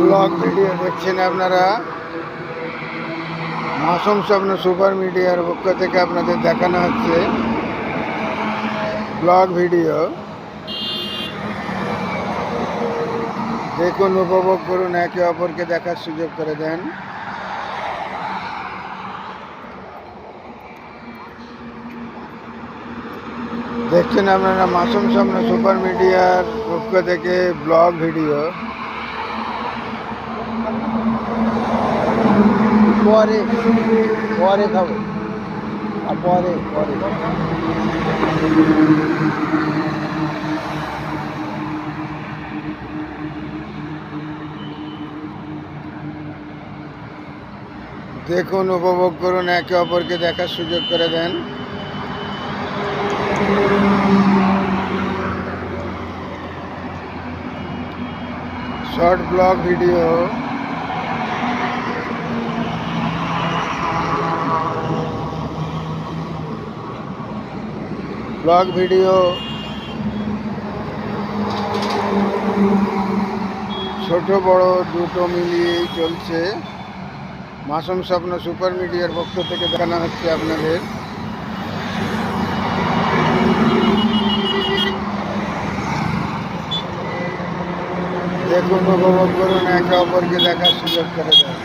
Blog video দেখছেন আপনারা। মাসুম স্বপ্ন সুপার মিডিয়ার পক্ষ থেকে আপনাদের দেখানো হচ্ছে ব্লগ ভিডিও। দেখুন, উপভোগ করুন, একে অপরকে দেখার সুযোগ করে দেন। দেখছেন আপনারা মাসুম স্বপ্ন সুপার মিডিয়ার পক্ষ থেকে ব্লগ ভিডিও। পরে পরে খাবো আর পরে পরে দেখুন, উপভোগ করুন, একে অপরকে দেখার সুযোগ করে দেন। Short blog video. Blog video ছোট বড় দুটো মিলিয়েই চলছে। মাসুম স্বপ্ন সুপার মিডিয়ার পক্ষ থেকে দেখানো হচ্ছে আপনাদের। দেখুন, উপভোগ করুন, একে অপরকে দেখার সুযোগ করে দেন।